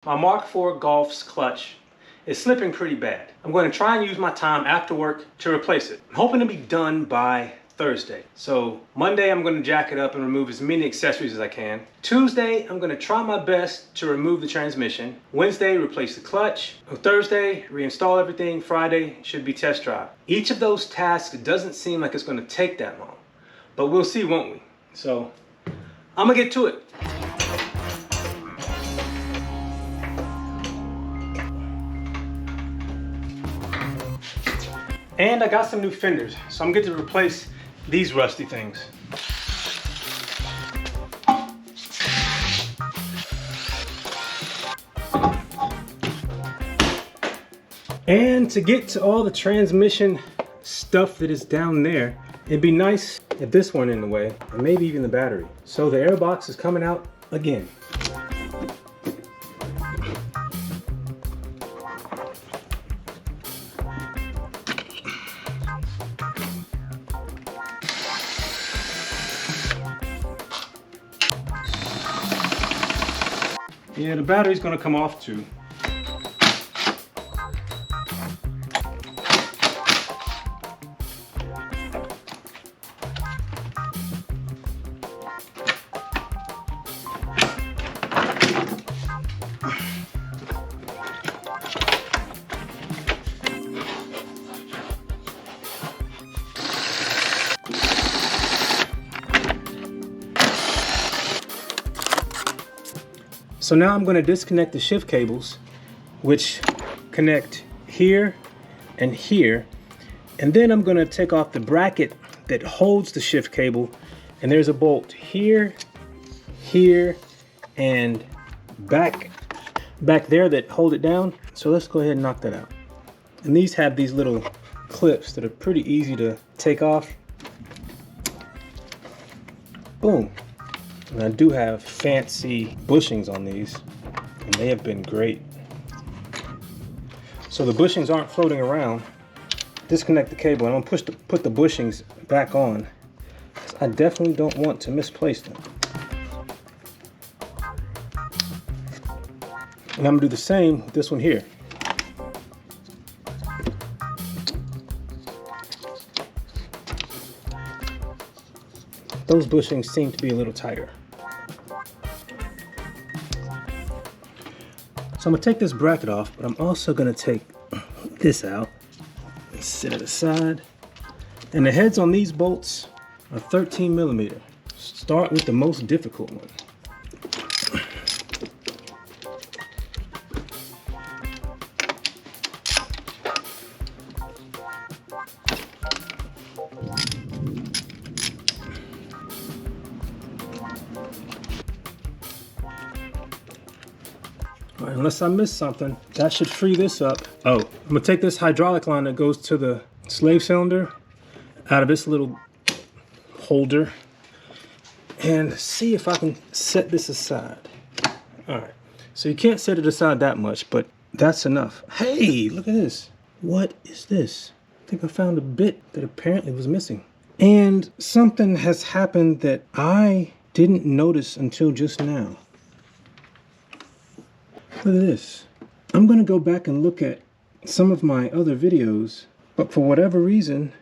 My Mark IV Golf's clutch is slipping pretty bad. I'm going to try and use my time after work to replace it. I'm hoping to be done by Thursday. So Monday I'm going to jack it up and remove as many accessories as I can. Tuesday I'm going to try my best to remove the transmission. Wednesday replace the clutch. On Thursday reinstall everything. Friday should be test drive. Each of those tasks doesn't seem like it's going to take that long, but we'll see, won't we? So I'm gonna get to it. And I got some new fenders, so I'm going to replace these rusty things. And to get to all the transmission stuff that is down there, it'd be nice if this weren't in the way, and maybe even the battery. So the air box is coming out again. Yeah, the battery's gonna come off too. So now I'm going to disconnect the shift cables, which connect here and here, and then I'm going to take off the bracket that holds the shift cable, and there's a bolt here, here, and back there that hold it down. So let's go ahead and knock that out. And these have these little clips that are pretty easy to take off. Boom. And I do have fancy bushings on these, and they have been great. So the bushings aren't floating around. Disconnect the cable, and I'm gonna put the bushings back on, because I definitely don't want to misplace them. And I'm gonna do the same with this one here. Those bushings seem to be a little tighter. So I'm gonna take this bracket off, but I'm also gonna take this out and set it aside. And the heads on these bolts are 13 millimeter. Start with the most difficult one. All right, unless I missed something, that should free this up. Oh, I'm gonna take this hydraulic line that goes to the slave cylinder out of this little holder and see if I can set this aside. All right, so you can't set it aside that much, but that's enough. Hey, look at this. What is this? I think I found a bit that apparently was missing. And something has happened that I didn't notice until just now. Look at this. I'm gonna go back and look at some of my other videos, but for whatever reason,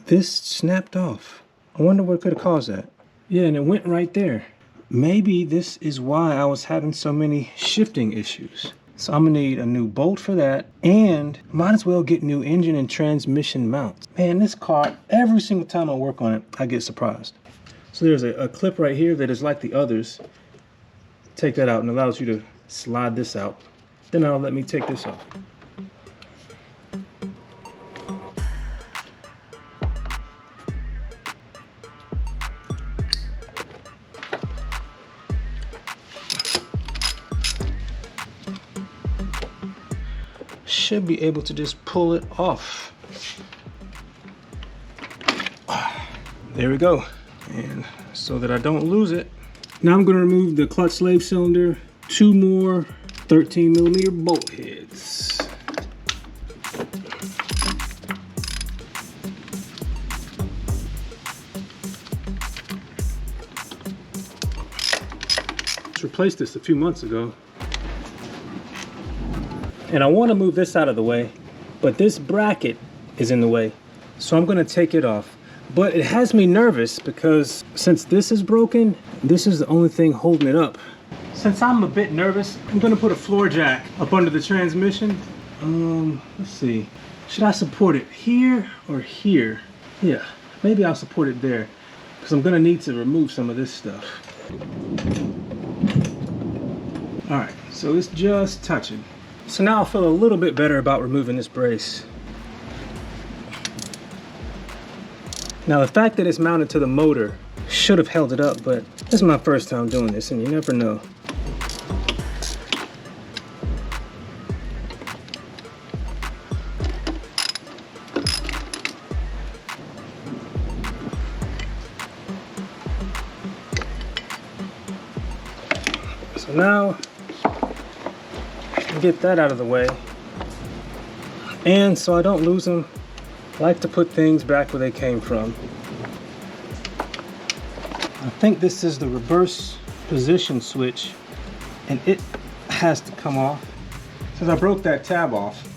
this snapped off. I wonder what could have caused that. Yeah, and it went right there. Maybe this is why I was having so many shifting issues. So I'm gonna need a new bolt for that, and might as well get new engine and transmission mounts. Man, this car, every single time I work on it, I get surprised. So there's a clip right here that is like the others. Take that out and allows you to slide this out. Then it'll let me take this off. Should be able to just pull it off. There we go. And so that I don't lose it. Now I'm going to remove the clutch slave cylinder, 2 more 13 millimeter bolt heads. Replaced this a few months ago. And I want to move this out of the way, but this bracket is in the way. So I'm going to take it off. But it has me nervous because since this is broken, this is the only thing holding it up. Since I'm a bit nervous, I'm going to put a floor jack up under the transmission. Let's see. Should I support it here or here? Yeah, maybe I'll support it there because I'm going to need to remove some of this stuff. All right, so it's just touching. So now I feel a little bit better about removing this brace. Now the fact that it's mounted to the motor should have held it up, but this is my first time doing this and you never know. So now, get that out of the way. And so I don't lose them, I like to put things back where they came from. I think this is the reverse position switch and it has to come off. Since I broke that tab off,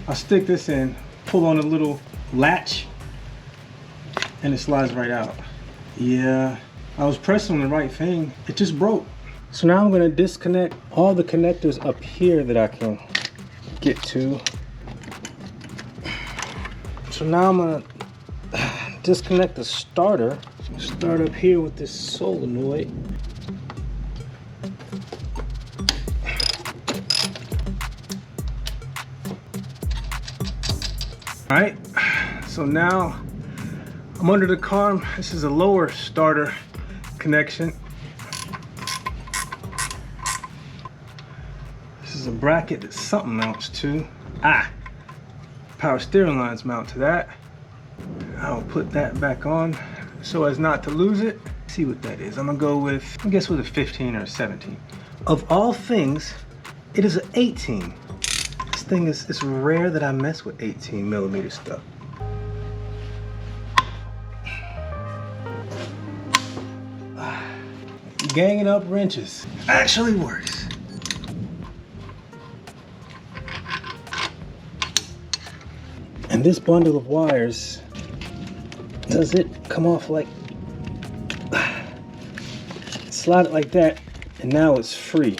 I'll stick this in, pull on a little latch, and it slides right out. Yeah, I was pressing on the right thing, it just broke. So now I'm going to disconnect all the connectors up here that I can get to. So now I'm going to disconnect the starter. Start up here with this solenoid. All right, so now I'm under the car. This is a lower starter connection. This is a bracket that something mounts to. Power steering lines mount to that. I'll put that back on so as not to lose it. See what that is. I'm gonna go with, I guess with a 15 or a 17. Of all things, it is an 18. This thing is, it's rare that I mess with 18 millimeter stuff. Ganging up wrenches actually works. And this bundle of wires, does it come off like, slide it like that, and now it's free.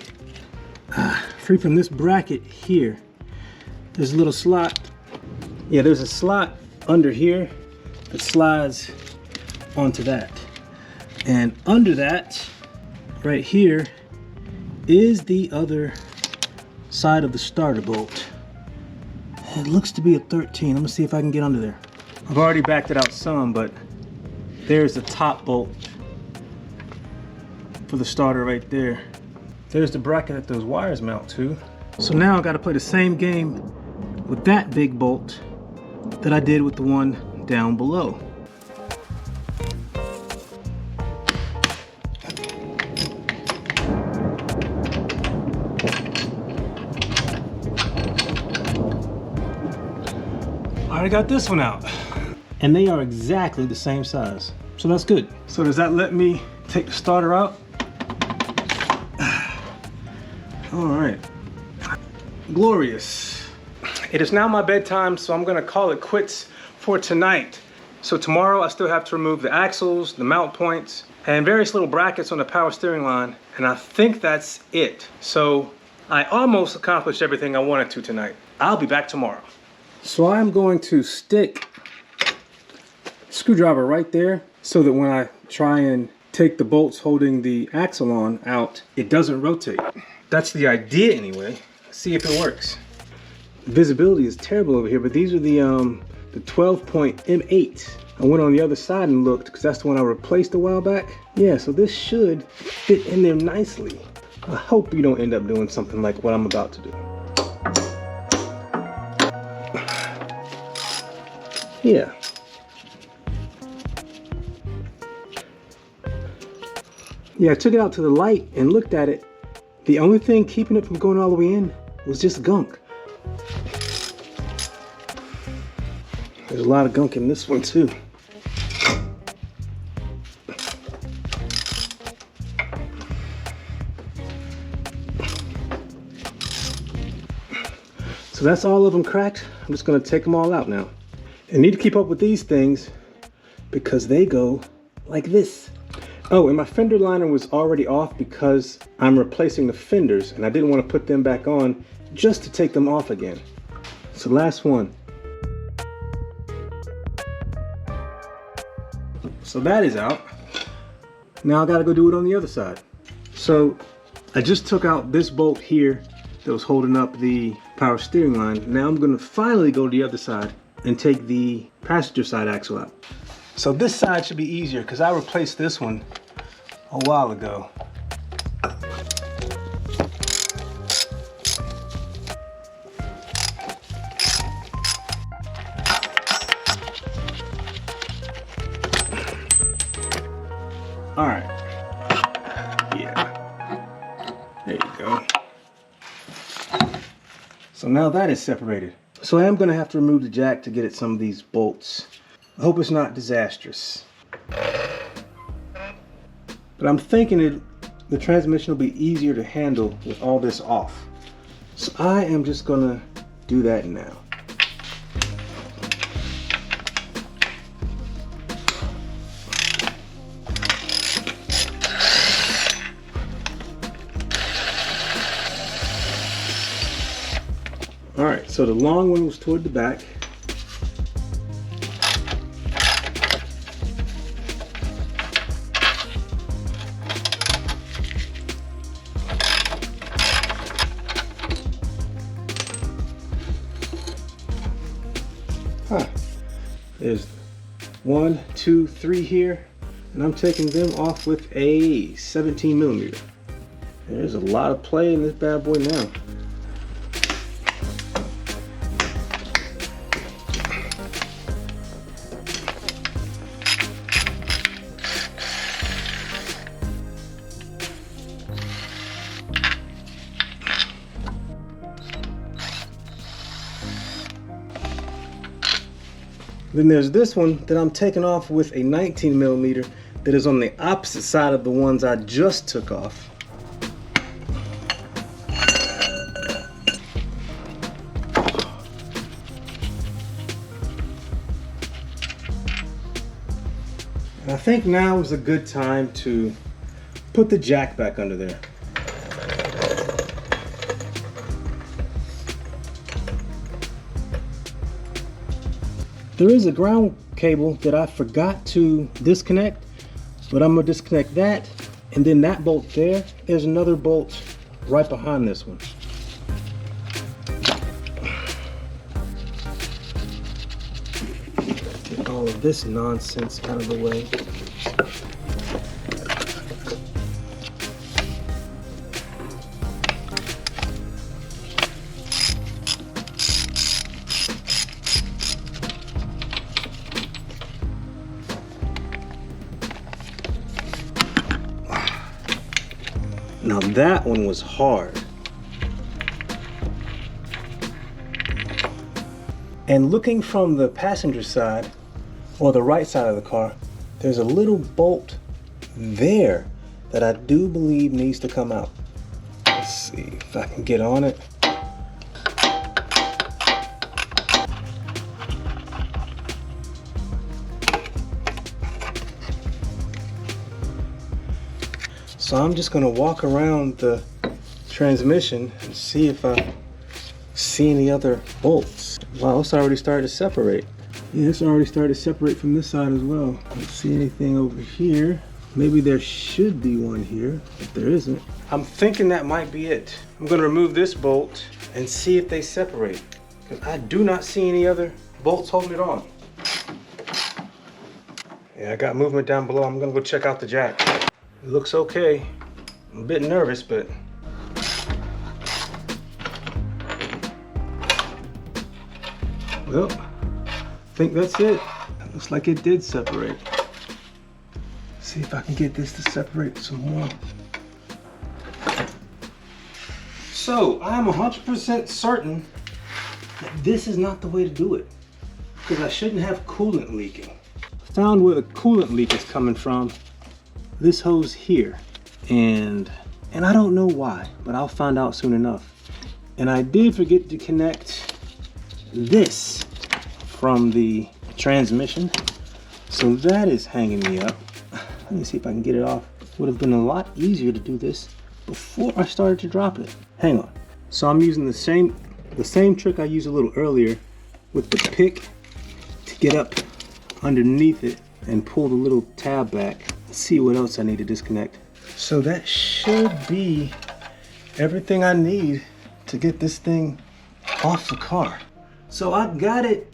Free from this bracket here. There's a little slot. Yeah, there's a slot under here that slides onto that. And under that, right here, is the other side of the starter bolt. It looks to be a 13. I'm gonna see if I can get under there. I've already backed it out some, but there's the top bolt for the starter right there. There's the bracket that those wires mount to. So now I gotta play the same game with that big bolt that I did with the one down below. I already got this one out. And they are exactly the same size. So that's good. So does that let me take the starter out? All right. Glorious. It is now my bedtime, so I'm gonna call it quits for tonight. So tomorrow I still have to remove the axles, the mount points, and various little brackets on the power steering line. And I think that's it. So I almost accomplished everything I wanted to tonight. I'll be back tomorrow. So I'm going to stick a screwdriver right there so that when I try and take the bolts holding the axle on out, it doesn't rotate. That's the idea anyway. Let's see if it works. Visibility is terrible over here, but these are the 12-point M8. I went on the other side and looked because that's the one I replaced a while back. Yeah, so this should fit in there nicely. I hope you don't end up doing something like what I'm about to do. Yeah. Yeah, I took it out to the light and looked at it. The only thing keeping it from going all the way in was just gunk. There's a lot of gunk in this one too. So that's all of them cracked. I'm just gonna take them all out now. I need to keep up with these things because they go like this. Oh, and my fender liner was already off because I'm replacing the fenders and I didn't want to put them back on just to take them off again. So last one. So that is out. Now I gotta go do it on the other side. So I just took out this bolt here that was holding up the power steering line. Now I'm gonna finally go to the other side and take the passenger side axle out. So this side should be easier because I replaced this one a while ago. All right, yeah, there you go. So now that is separated. So I am gonna have to remove the jack to get at some of these bolts. I hope it's not disastrous. But I'm thinking the transmission will be easier to handle with all this off. So I am just gonna do that now. All right, so the long one was toward the back. There's 1, 2, 3 here, and I'm taking them off with a 17 millimeter. There's a lot of play in this bad boy now. Then there's this one that I'm taking off with a 19 millimeter that is on the opposite side of the ones I just took off. And I think now is a good time to put the jack back under there. There is a ground cable that I forgot to disconnect, but I'm gonna disconnect that, and then that bolt there, there's another bolt right behind this one. Get all of this nonsense out of the way. Now that one was hard. And looking from the passenger side, or the right side of the car, there's a little bolt there that I do believe needs to come out. Let's see if I can get on it. So I'm just gonna walk around the transmission and see if I see any other bolts. Wow, it's already started to separate. Yeah, it's already started to separate from this side as well. I don't see anything over here. Maybe there should be one here, but there isn't. I'm thinking that might be it. I'm gonna remove this bolt and see if they separate, because I do not see any other bolts holding it on. Yeah, I got movement down below. I'm gonna go check out the jack. It looks okay. I'm a bit nervous, but well, I think that's it. It looks like it did separate. See if I can get this to separate some more. So I'm 100% certain that this is not the way to do it, because I shouldn't have coolant leaking. I found where the coolant leak is coming from. This hose here, and I don't know why, but I'll find out soon enough. And I did forget to connect this from the transmission. So that is hanging me up. Let me see if I can get it off. Would have been a lot easier to do this before I started to drop it. Hang on. So I'm using the same trick I used a little earlier with the pick to get up underneath it and pull the little tab back. Let's see what else I need to disconnect. So that should be everything I need to get this thing off the car. So I got it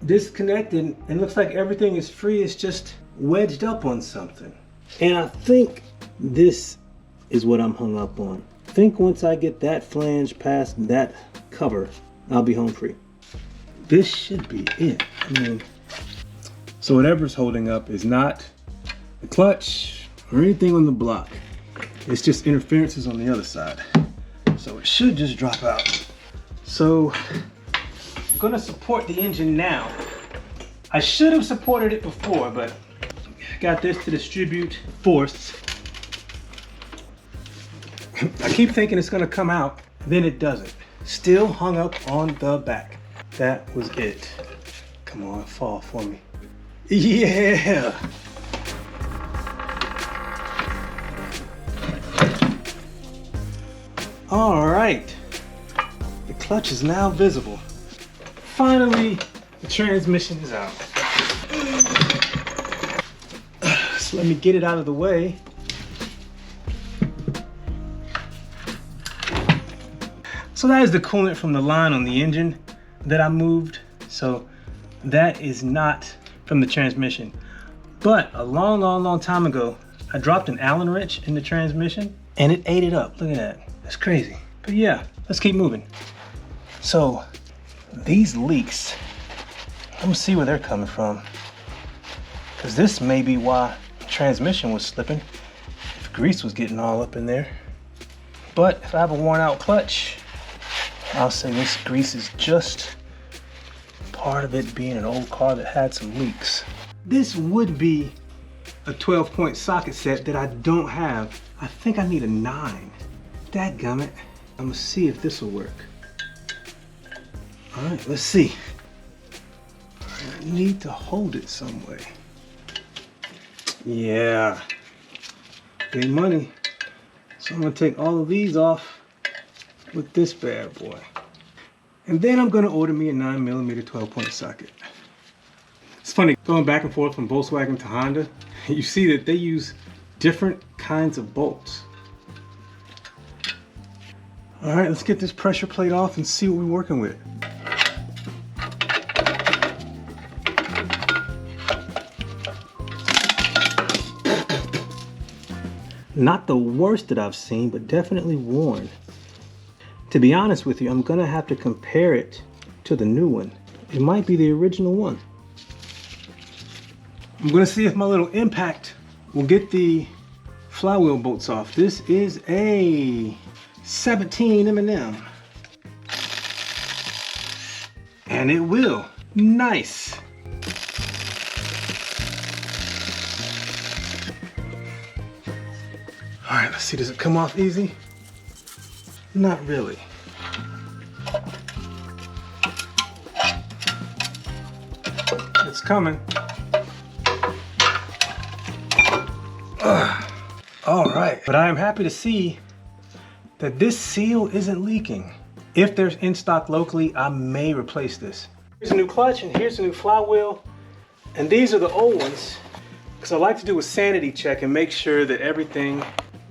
disconnected and looks like everything is free. It's just wedged up on something. And I think this is what I'm hung up on. I think once I get that flange past that cover, I'll be home free. This should be it. I mean, so whatever's holding up is not the clutch or anything on the block. It's just interferences on the other side. So it should just drop out. So I'm gonna support the engine now. I should have supported it before, but got this to distribute force. I keep thinking it's gonna come out, then it doesn't. Still hung up on the back. That was it. Come on, fall for me. Yeah! All right, the clutch is now visible. Finally, the transmission is out. So let me get it out of the way. So that is the coolant from the line on the engine that I moved. So that is not from the transmission. But a long time ago, I dropped an Allen wrench in the transmission and it ate it up. Look at that. That's crazy. But yeah, let's keep moving. So these leaks, let me see where they're coming from. Because this may be why the transmission was slipping, if grease was getting all up in there. But if I have a worn out clutch, I'll say this grease is just part of it being an old car that had some leaks. This would be a 12-point socket set that I don't have. I think I need a 9. Dadgummit. I'm gonna see if this will work. All right, let's see. I need to hold it some way. Yeah, big money. So I'm gonna take all of these off with this bad boy. And then I'm gonna order me a 9mm 12-point socket. It's funny, going back and forth from Volkswagen to Honda, you see that they use different kinds of bolts. All right, let's get this pressure plate off and see what we're working with. Not the worst that I've seen, but definitely worn. To be honest with you, I'm gonna have to compare it to the new one. It might be the original one. I'm gonna see if my little impact will get the flywheel bolts off. This is a 17 M&M. And it will. Nice. All right, let's see, does it come off easy? Not really. It's coming. All right, but I am happy to see that this seal isn't leaking. If there's in stock locally, I may replace this. Here's a new clutch and here's a new flywheel. And these are the old ones, because I like to do a sanity check and make sure that everything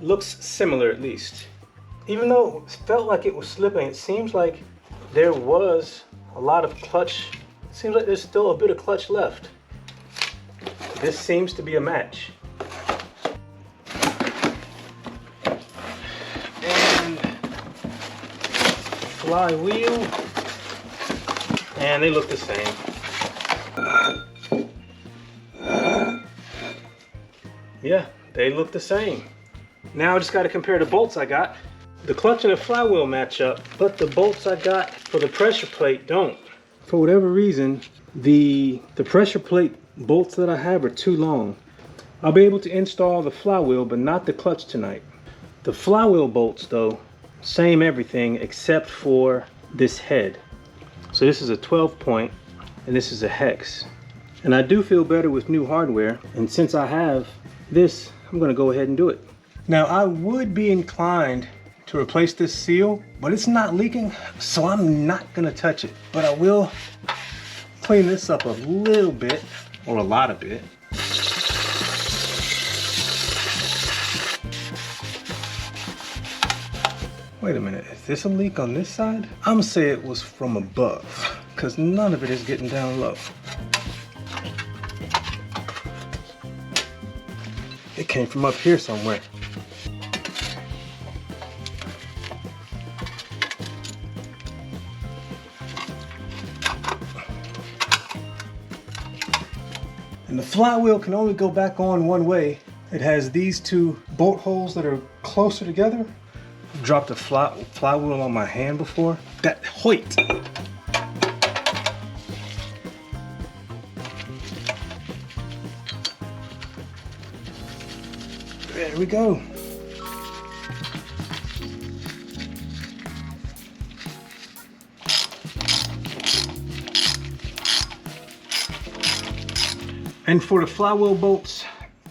looks similar at least. Even though it felt like it was slipping, it seems like there was a lot of clutch. It seems like there's still a bit of clutch left. This seems to be a match. And flywheel, and they look the same. Yeah, they look the same. Now I just got to compare the bolts I got. The clutch and the flywheel match up, but the bolts I got for the pressure plate don't. For whatever reason, the pressure plate bolts that I have are too long. I'll be able to install the flywheel, but not the clutch tonight. The flywheel bolts though, same everything except for this head. So this is a 12 point and this is a hex. And I do feel better with new hardware. And since I have this, I'm gonna go ahead and do it. Now I would be inclined to replace this seal, but it's not leaking, so I'm not gonna touch it. But I will clean this up a little bit, or a lot of it. Wait a minute, is this a leak on this side? I'm gonna say it was from above, because none of it is getting down low. It came from up here somewhere. And the flywheel can only go back on one way. It has these two bolt holes that are closer together. I've dropped a flywheel on my hand before. That hoit! There we go. And for the flywheel bolts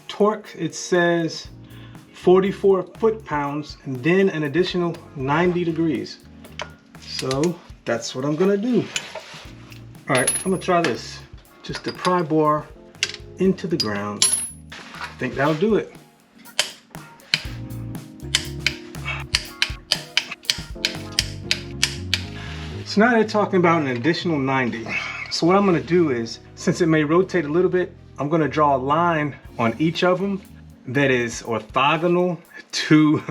torque, it says 44 foot-pounds and then an additional 90 degrees. So that's what I'm gonna do. All right, I'm gonna try this. Just a pry bar into the ground. I think that'll do it. So now they're talking about an additional 90. So what I'm gonna do is, since it may rotate a little bit, I'm gonna draw a line on each of them that is orthogonal to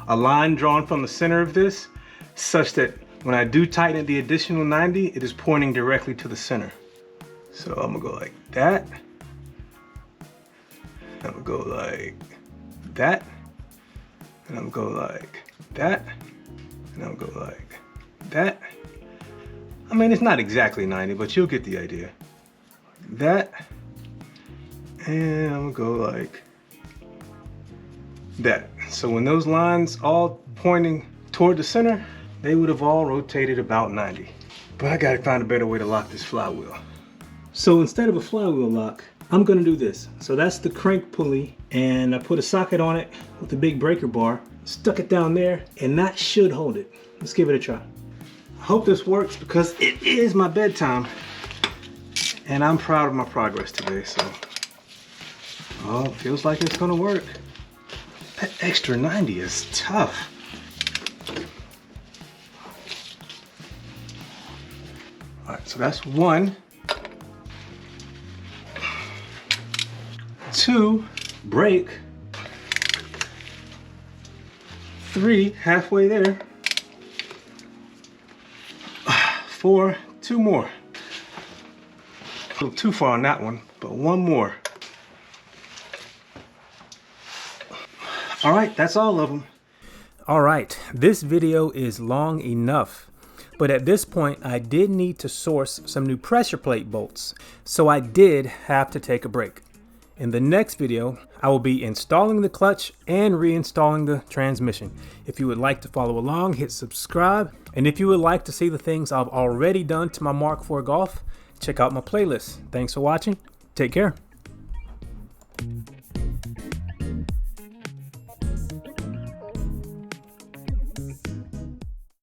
a line drawn from the center of this, such that when I do tighten it the additional 90, it is pointing directly to the center. So I'm gonna go like that. I'm gonna go like that. And I'm gonna go like that. And I'm gonna go like that. I mean, it's not exactly 90, but you'll get the idea. That. And I'm gonna go like that. So when those lines all pointing toward the center, they would have all rotated about 90. But I gotta find a better way to lock this flywheel. So instead of a flywheel lock, I'm gonna do this. So that's the crank pulley, and I put a socket on it with a big breaker bar, stuck it down there, and that should hold it. Let's give it a try. I hope this works because it is my bedtime, and I'm proud of my progress today, so. Oh, feels like it's gonna work. That extra 90 is tough. All right, so that's 1. 2, break. 3, halfway there. 4, 2 more. A little too far on that one, but 1 more. All right, that's all of them. All right, this video is long enough, but at this point I did need to source some new pressure plate bolts, so I did have to take a break. In the next video, I will be installing the clutch and reinstalling the transmission. If you would like to follow along, hit subscribe, and if you would like to see the things I've already done to my Mark IV Golf, check out my playlist. Thanks for watching. Take care.